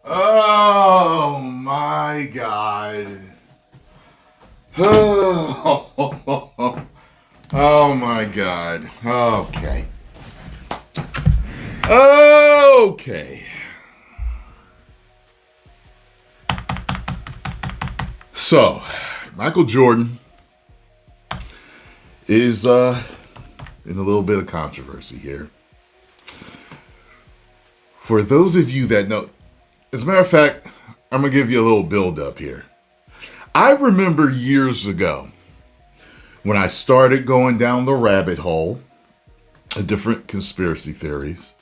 Oh my God. Oh my God. Okay. Okay. So, Michael Jordan is in a little bit of controversy here. For those of you that know, as a matter of fact, I'm going to give you a little build up here. I remember years ago when I started going down the rabbit hole of different conspiracy theories.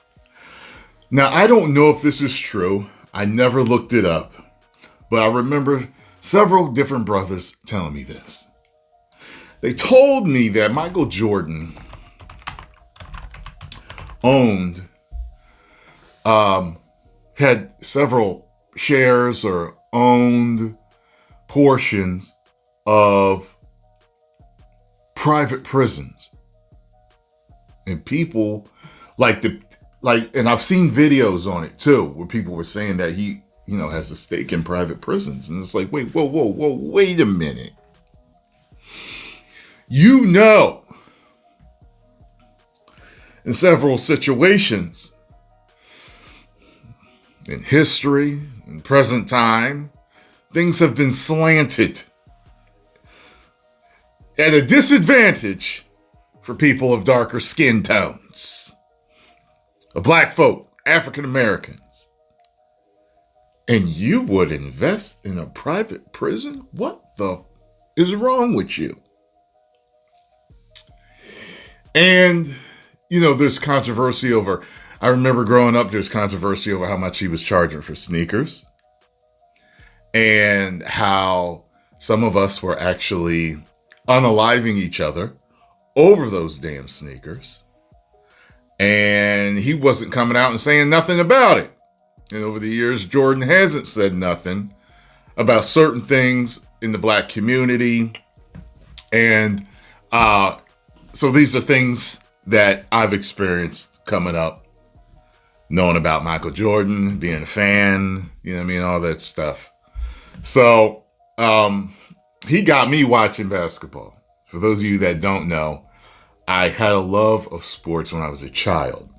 Now, I don't know if this is true. I never looked it up. But I remember several different brothers telling me this. They told me that Michael Jordan owned, had several shares or owned portions of private prisons. And people and I've seen videos on it too, where people were saying that he, has a stake in private prisons. And it's like, wait, whoa, wait a minute. In several situations in history, in present time, things have been slanted at a disadvantage for people of darker skin tones, of black folk, African Americans. And you would invest in a private prison? What the is wrong with you? And, there's controversy over, I remember growing up, there's controversy over how much he was charging for sneakers. And how some of us were actually unaliving each other over those damn sneakers. And he wasn't coming out and saying nothing about it. And over the years, Jordan hasn't said nothing about certain things in the black community. And so these are things that I've experienced coming up, knowing about Michael Jordan, being a fan, all that stuff. So he got me watching basketball. For those of you that don't know, I had a love of sports when I was a child.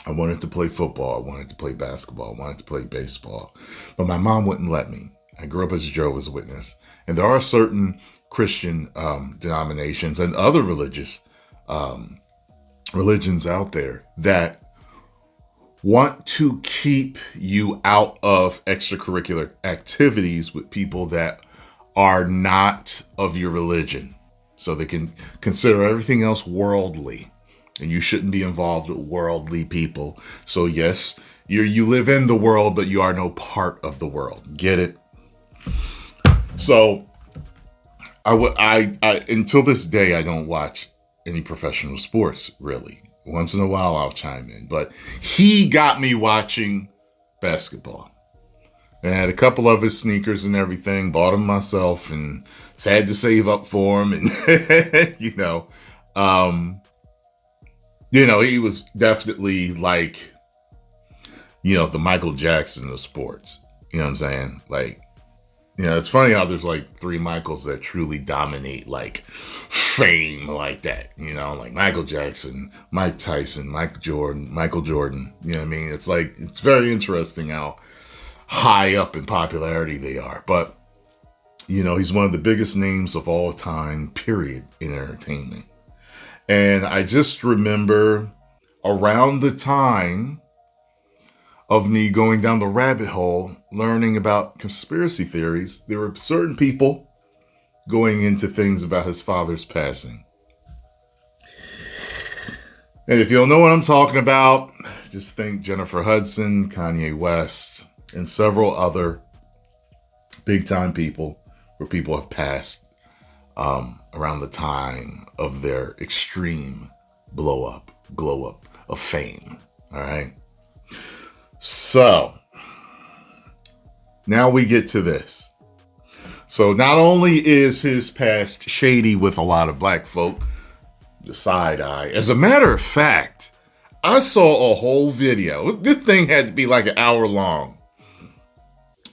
I wanted to play football. I wanted to play basketball. I wanted to play baseball. But my mom wouldn't let me. I grew up as a Jehovah's Witness. And there are certain Christian denominations and other religions out there that want to keep you out of extracurricular activities with people that are not of your religion. So they can consider everything else worldly. And you shouldn't be involved with worldly people. So yes, you live in the world, but you are no part of the world. Get it? So I until this day, I don't watch any professional sports, really. Once in a while, I'll chime in. But he got me watching basketball. And I had a couple of his sneakers and everything. Bought them myself and had to save up for them. And, he was definitely like, the Michael Jackson of sports. You know what I'm saying? Like, it's funny how there's like three Michaels that truly dominate like fame like that. Like Michael Jackson, Mike Tyson, Michael Jordan. You know what I mean? It's like, it's very interesting how high up in popularity they are. But, he's one of the biggest names of all time, period, in entertainment. And I just remember around the time of me going down the rabbit hole, learning about conspiracy theories, there were certain people going into things about his father's passing. And if you don't know what I'm talking about, just think Jennifer Hudson, Kanye West, and several other big time people where people have passed around the time of their extreme glow up of fame. All right. So now we get to this. So not only is his past shady with a lot of black folk, the side eye. As a matter of fact, I saw a whole video. This thing had to be like an hour long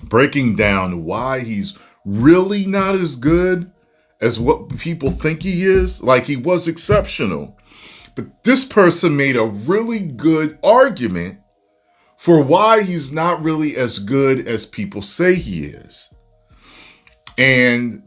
breaking down why he's really not as good as what people think he is. Like, he was exceptional. But this person made a really good argument for why he's not really as good as people say he is. And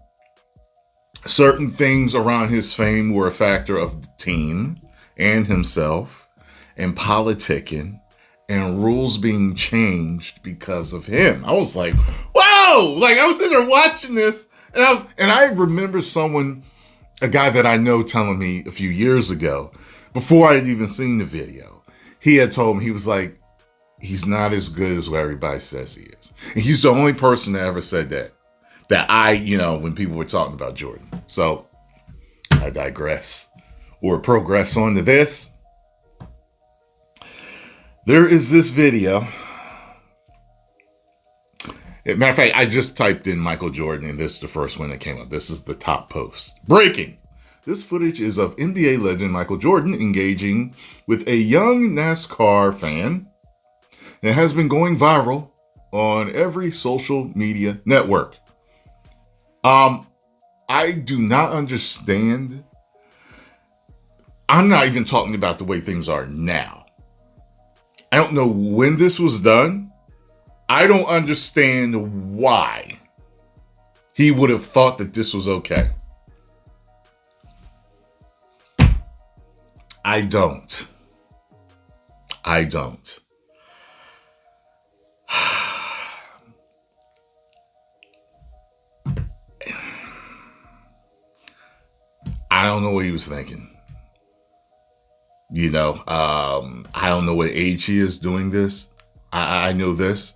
certain things around his fame were a factor of the team and himself and politicking and rules being changed because of him. I was like, whoa! Like, I was in there watching this, and I remember a guy that I know telling me a few years ago, before I had even seen the video, he had told me, he was like, he's not as good as what everybody says he is. And he's the only person that ever said that when people were talking about Jordan. So I digress, or progress on to this. There is this video. Matter of fact, I just typed in Michael Jordan, and this is the first one that came up. This is the top post. Breaking. This footage is of NBA legend Michael Jordan engaging with a young NASCAR fan. And it has been going viral on every social media network. I do not understand. I'm not even talking about the way things are now. I don't know when this was done. I don't understand why he would have thought that this was okay. I don't. I don't know what he was thinking. I don't know what age he is doing this. I know this.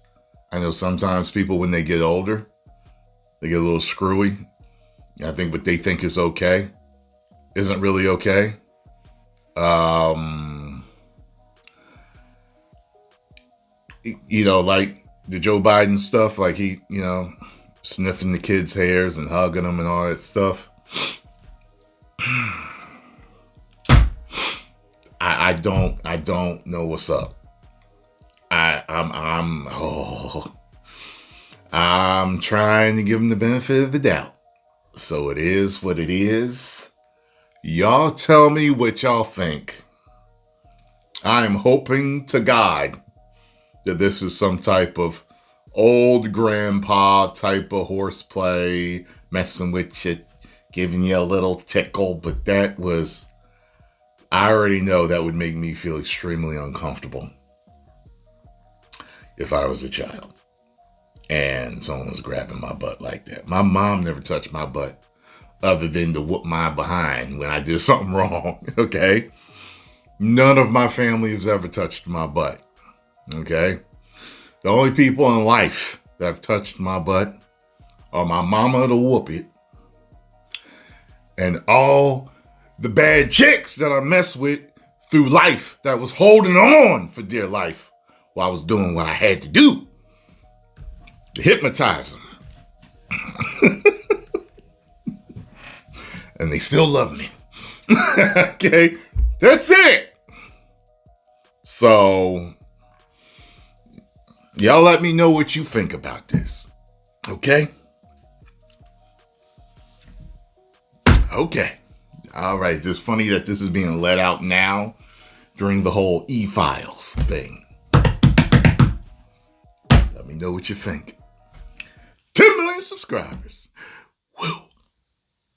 I know sometimes people, when they get older, they get a little screwy. I think what they think is okay isn't really okay. Like the Joe Biden stuff, like he, sniffing the kids' hairs and hugging them and all that stuff. I don't know what's up. I'm trying to give him the benefit of the doubt. So it is what it is. Y'all tell me what y'all think. I'm hoping to God that this is some type of old grandpa type of horseplay, messing with you, giving you a little tickle, but I already know that would make me feel extremely uncomfortable if I was a child and someone was grabbing my butt like that. My mom never touched my butt other than to whoop my behind when I did something wrong, okay? None of my family has ever touched my butt, okay? The only people in life that have touched my butt are my mama to whoop it, and all the bad chicks that I messed with through life that was holding on for dear life while I was doing what I had to do to hypnotize them. And they still love me. Okay, that's it. So, y'all let me know what you think about this. Okay? Okay. All right. It's funny that this is being let out now during the whole E-Files thing. Let me know what you think. 10 million subscribers.